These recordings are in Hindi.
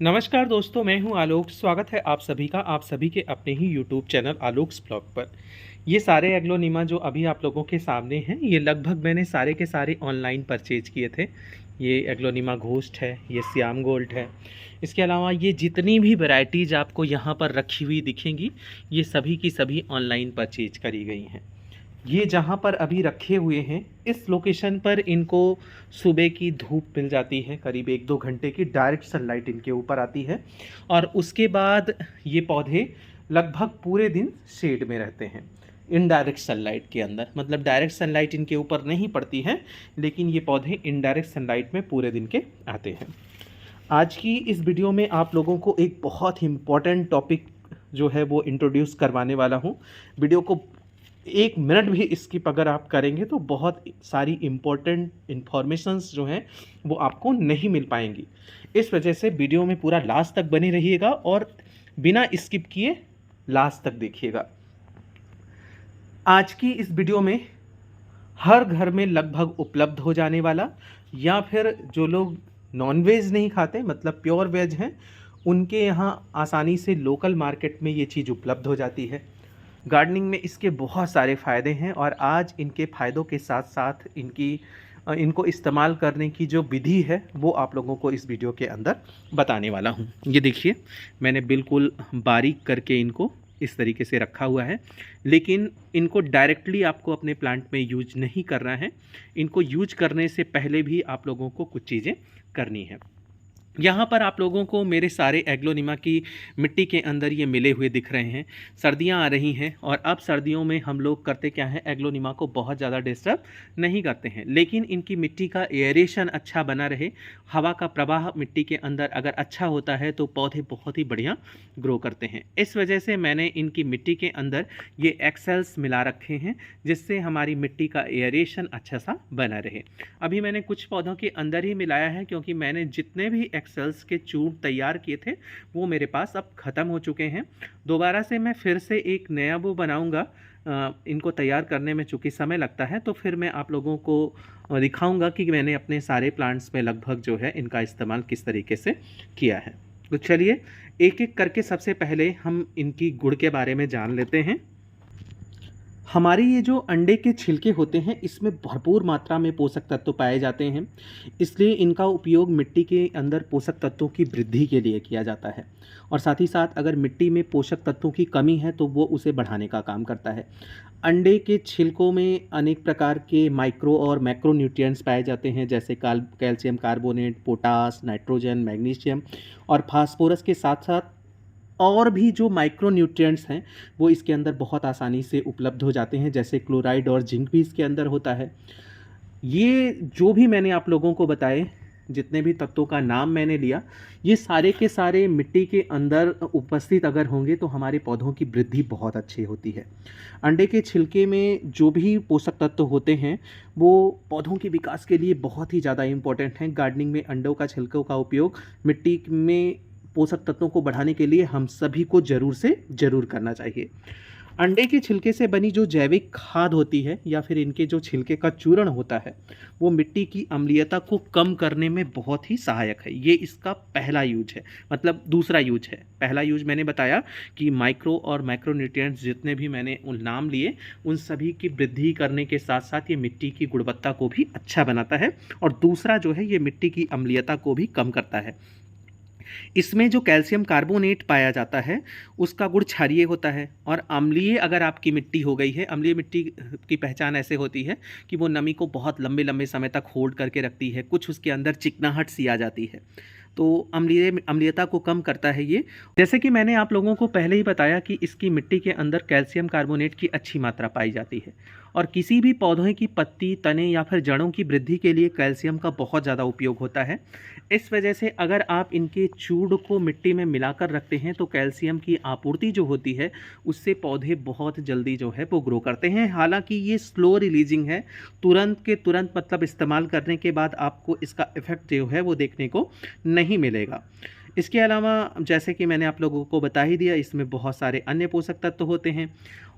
नमस्कार दोस्तों, मैं हूं आलोक। स्वागत है आप सभी का आप सभी के अपने ही यूट्यूब चैनल आलोक्स ब्लॉग पर। ये सारे एग्लोनिमा जो अभी आप लोगों के सामने हैं, ये लगभग मैंने सारे के सारे ऑनलाइन परचेज किए थे। ये एग्लोनिमा घोस्ट है, ये श्याम गोल्ड है। इसके अलावा ये जितनी भी वैरायटीज़ आपको यहाँ पर रखी हुई दिखेंगी, ये सभी की सभी ऑनलाइन परचेज करी गई हैं। ये जहाँ पर अभी रखे हुए हैं, इस लोकेशन पर इनको सुबह की धूप मिल जाती है, करीब 1-2 घंटे की डायरेक्ट सनलाइट इनके ऊपर आती है। और उसके बाद ये पौधे लगभग पूरे दिन शेड में रहते हैं, इनडायरेक्ट सनलाइट के अंदर। मतलब डायरेक्ट सनलाइट इनके ऊपर नहीं पड़ती है, लेकिन ये पौधे इनडायरेक्ट सनलाइट में पूरे दिन के आते हैं। आज की इस वीडियो में आप लोगों को एक बहुत ही इम्पोर्टेंट टॉपिक जो है वो इंट्रोड्यूस करवाने वाला हूँ। वीडियो को 1 मिनट भी स्किप अगर आप करेंगे तो बहुत सारी इम्पोर्टेंट इन्फॉर्मेशंस जो हैं वो आपको नहीं मिल पाएंगी। इस वजह से वीडियो में पूरा लास्ट तक बने रहिएगा और बिना स्किप किए लास्ट तक देखिएगा। आज की इस वीडियो में हर घर में लगभग उपलब्ध हो जाने वाला, या फिर जो लोग नॉनवेज नहीं खाते मतलब प्योर वेज हैं, उनके यहाँ आसानी से लोकल मार्केट में ये चीज़ उपलब्ध हो जाती है। गार्डनिंग में इसके बहुत सारे फ़ायदे हैं और आज इनके फ़ायदों के साथ साथ इनको इस्तेमाल करने की जो विधि है वो आप लोगों को इस वीडियो के अंदर बताने वाला हूँ। ये देखिए, मैंने बिल्कुल बारीक करके इनको इस तरीके से रखा हुआ है, लेकिन इनको डायरेक्टली आपको अपने प्लांट में यूज नहीं करना है। इनको यूज करने से पहले भी आप लोगों को कुछ चीज़ें करनी है। यहाँ पर आप लोगों को मेरे सारे एग्लोनिमा की मिट्टी के अंदर ये मिले हुए दिख रहे हैं। सर्दियाँ आ रही हैं और अब सर्दियों में हम लोग करते क्या है, एग्लोनिमा को बहुत ज़्यादा डिस्टर्ब नहीं करते हैं, लेकिन इनकी मिट्टी का एयरेशन अच्छा बना रहे, हवा का प्रवाह मिट्टी के अंदर अगर अच्छा होता है तो पौधे बहुत ही बढ़िया ग्रो करते हैं। इस वजह से मैंने इनकी मिट्टी के अंदर ये एक्सेल्स मिला रखे हैं, जिससे हमारी मिट्टी का एयरेशन अच्छा सा बना रहे। अभी मैंने कुछ पौधों के अंदर ही मिलाया है, क्योंकि मैंने जितने भी एक्सेल्स के चूर्ण तैयार किए थे वो मेरे पास अब ख़त्म हो चुके हैं। दोबारा से मैं फिर से एक नया वो बनाऊंगा। इनको तैयार करने में चूँकि समय लगता है, तो फिर मैं आप लोगों को दिखाऊंगा कि मैंने अपने सारे प्लांट्स में लगभग जो है इनका इस्तेमाल किस तरीके से किया है। तो चलिए एक एक करके सबसे पहले हम इनकी गुण के बारे में जान लेते हैं। हमारे ये जो अंडे के छिलके होते हैं, इसमें भरपूर मात्रा में पोषक तत्व पाए जाते हैं, इसलिए इनका उपयोग मिट्टी के अंदर पोषक तत्वों की वृद्धि के लिए किया जाता है। और साथ ही साथ अगर मिट्टी में पोषक तत्वों की कमी है तो वो उसे बढ़ाने का काम करता है। अंडे के छिलकों में अनेक प्रकार के माइक्रो और मैक्रो न्यूट्रिएंट्स पाए जाते हैं, जैसे calcium carbonate, potash, nitrogen, magnesium और फास्फोरस के साथ साथ और भी जो माइक्रो न्यूट्रिएंट्स हैं वो इसके अंदर बहुत आसानी से उपलब्ध हो जाते हैं, जैसे क्लोराइड और जिंक भी इसके अंदर होता है। ये जो भी मैंने आप लोगों को बताए, जितने भी तत्वों का नाम मैंने लिया, ये सारे के सारे मिट्टी के अंदर उपस्थित अगर होंगे तो हमारे पौधों की वृद्धि बहुत अच्छी होती है। अंडे के छिलके में जो भी पोषक तत्व होते हैं वो पौधों के विकास के लिए बहुत ही ज़्यादा इम्पोर्टेंट हैं। गार्डनिंग में अंडों का छिलकों का उपयोग मिट्टी में पोषक तत्वों को बढ़ाने के लिए हम सभी को ज़रूर से ज़रूर करना चाहिए। अंडे के छिलके से बनी जो जैविक खाद होती है, या फिर इनके जो छिलके का चूर्ण होता है, वो मिट्टी की अम्लीयता को कम करने में बहुत ही सहायक है। ये इसका पहला यूज है, मतलब दूसरा यूज है। पहला यूज मैंने बताया कि माइक्रो और मैक्रो न्यूट्रिएंट्स जितने भी मैंने उन नाम लिए, उन सभी की वृद्धि करने के साथ साथ ये मिट्टी की गुणवत्ता को भी अच्छा बनाता है। और दूसरा जो है, ये मिट्टी की अम्लीयता को भी कम करता है। इसमें जो कैल्शियम कार्बोनेट पाया जाता है उसका गुण क्षारीय होता है। और अम्लीय अगर आपकी मिट्टी हो गई है, अम्लीय मिट्टी की पहचान ऐसे होती है कि वो नमी को बहुत लंबे लंबे समय तक होल्ड करके रखती है, कुछ उसके अंदर चिकनाहट सी आ जाती है, तो अम्लीयता को कम करता है ये। जैसे कि मैंने आप लोगों को पहले ही बताया कि इसकी मिट्टी के अंदर कैल्शियम कार्बोनेट की अच्छी मात्रा पाई जाती है, और किसी भी पौधे की पत्ती, तने या फिर जड़ों की वृद्धि के लिए कैल्शियम का बहुत ज़्यादा उपयोग होता है। इस वजह से अगर आप इनके चूर्ण को मिट्टी में मिलाकर रखते हैं तो कैल्शियम की आपूर्ति जो होती है उससे पौधे बहुत जल्दी जो है वो ग्रो करते हैं। हालांकि ये स्लो रिलीजिंग है, तुरंत के तुरंत मतलब इस्तेमाल करने के बाद आपको इसका इफ़ेक्ट जो है वो देखने को नहीं मिलेगा। इसके अलावा जैसे कि मैंने आप लोगों को बता ही दिया, इसमें बहुत सारे अन्य पोषक तत्व होते हैं।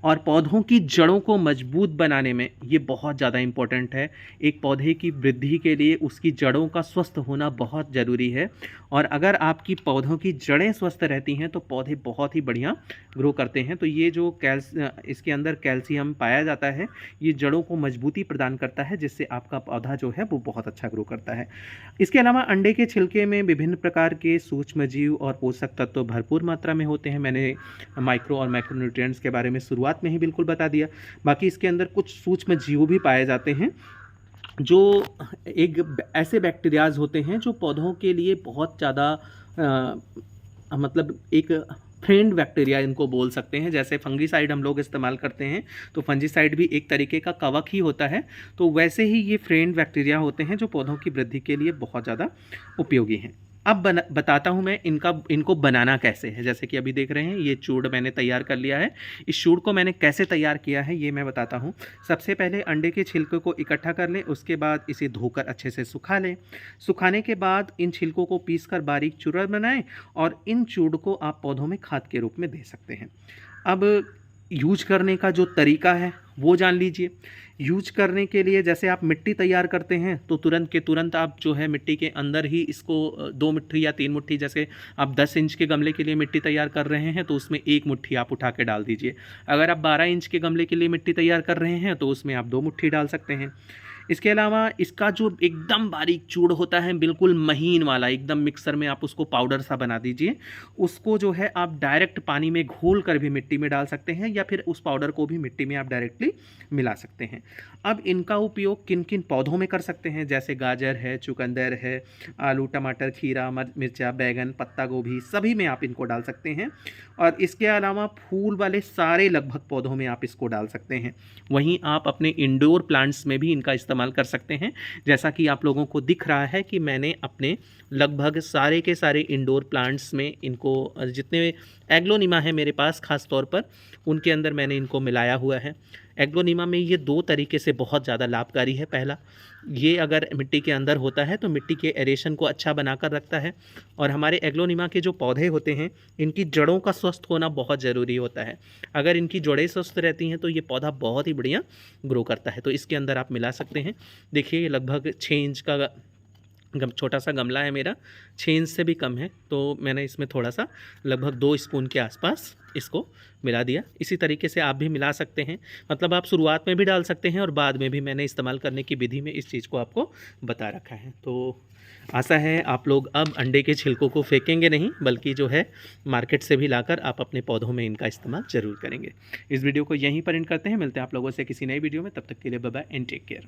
और पौधों की जड़ों को मजबूत बनाने में ये बहुत ज़्यादा इम्पोर्टेंट है। एक पौधे की वृद्धि के लिए उसकी जड़ों का स्वस्थ होना बहुत ज़रूरी है, और अगर आपकी पौधों की जड़ें स्वस्थ रहती हैं तो पौधे बहुत ही बढ़िया ग्रो करते हैं। तो ये जो इसके अंदर कैल्शियम पाया जाता है, ये जड़ों को मजबूती प्रदान करता है, जिससे आपका पौधा जो है वो बहुत अच्छा ग्रो करता है। इसके अलावा अंडे के छिलके में विभिन्न प्रकार के सूक्ष्म जीव और पोषक तत्व भरपूर मात्रा में होते हैं। मैंने माइक्रो और मैक्रोन्यूट्रिएंट्स के बारे में शुरुआत में ही बिल्कुल बता दिया। बाकी इसके अंदर कुछ सूक्ष्म जीव भी पाए जाते हैं, जो ऐसे बैक्टीरियाज होते हैं जो पौधों के लिए बहुत ज़्यादा मतलब एक फ्रेंड बैक्टीरिया इनको बोल सकते हैं। जैसे फंगीसाइड हम लोग इस्तेमाल करते हैं, तो फंजीसाइड भी एक तरीके का कवक ही होता है, तो वैसे ही ये फ्रेंड बैक्टीरिया होते हैं जो पौधों की वृद्धि के लिए बहुत ज़्यादा उपयोगी हैं। अब बताता हूँ मैं इनको बनाना कैसे है। जैसे कि अभी देख रहे हैं ये चूड़ मैंने तैयार कर लिया है। इस चूड़ को मैंने कैसे तैयार किया है ये मैं बताता हूँ। सबसे पहले अंडे के छिलके को इकट्ठा कर लें, उसके बाद इसे धोकर अच्छे से सुखा लें। सुखाने के बाद इन छिलकों को पीसकर बारीक चूड़ा बनाएं, और इन चूड़ को आप पौधों में खाद के रूप में दे सकते हैं। अब यूज करने का जो तरीका है वो जान लीजिए। यूज करने के लिए जैसे आप मिट्टी तैयार करते हैं तो तुरंत के तुरंत आप जो है मिट्टी के अंदर ही इसको 2 मुट्ठी या 3 मुट्ठी, जैसे आप 10 इंच के गमले के लिए मिट्टी तैयार कर रहे हैं तो उसमें 1 मुट्ठी आप उठा के डाल दीजिए। अगर आप 12 इंच के गमले के लिए मिट्टी तैयार कर रहे हैं तो उसमें आप 2 मुट्ठी डाल सकते हैं। इसके अलावा इसका जो एकदम बारीक चूड़ होता है, बिल्कुल महीन वाला, एकदम मिक्सर में आप उसको पाउडर सा बना दीजिए। उसको जो है आप डायरेक्ट पानी में घोल कर भी मिट्टी में डाल सकते हैं, या फिर उस पाउडर को भी मिट्टी में आप डायरेक्टली मिला सकते हैं। अब इनका उपयोग किन किन पौधों में कर सकते हैं, जैसे गाजर है, चुकंदर है, आलू, टमाटर, खीरा, मिर्चा, बैगन, पत्ता गोभी, सभी में आप इनको डाल सकते हैं। और इसके अलावा फूल वाले सारे लगभग पौधों में आप इसको डाल सकते हैं। वहीं आप अपने इंडोर प्लांट्स में भी इनका इस्तेमाल कर सकते हैं। जैसा कि आप लोगों को दिख रहा है कि मैंने अपने लगभग सारे के सारे इंडोर प्लांट्स में इनको, जितने एग्लोनिमा है मेरे पास खास तौर पर, उनके अंदर मैंने इनको मिलाया हुआ है। एग्लोनिमा में ये 2 तरीके से बहुत ज़्यादा लाभकारी है। पहला, ये अगर मिट्टी के अंदर होता है तो मिट्टी के एरेशन को अच्छा बनाकर रखता है, और हमारे एग्लोनिमा के जो पौधे होते हैं इनकी जड़ों का स्वस्थ होना बहुत ज़रूरी होता है। अगर इनकी जड़ें स्वस्थ रहती हैं तो ये पौधा बहुत ही बढ़िया ग्रो करता है। तो इसके अंदर आप मिला सकते हैं। देखिए ये लगभग 6 इंच का छोटा सा गमला है मेरा, 6 इंच से भी कम है, तो मैंने इसमें थोड़ा सा लगभग 2 स्पून के आसपास इसको मिला दिया। इसी तरीके से आप भी मिला सकते हैं, मतलब आप शुरुआत में भी डाल सकते हैं और बाद में भी। मैंने इस्तेमाल करने की विधि में इस चीज़ को आपको बता रखा है। तो आशा है आप लोग अब अंडे के छिलकों को फेंकेंगे नहीं, बल्कि जो है मार्केट से भी लाकर आप अपने पौधों में इनका इस्तेमाल ज़रूर करेंगे। इस वीडियो को यहीं पर एंड करते हैं। मिलते हैं आप लोगों से किसी नई वीडियो में, तब तक के लिए bye bye and take care.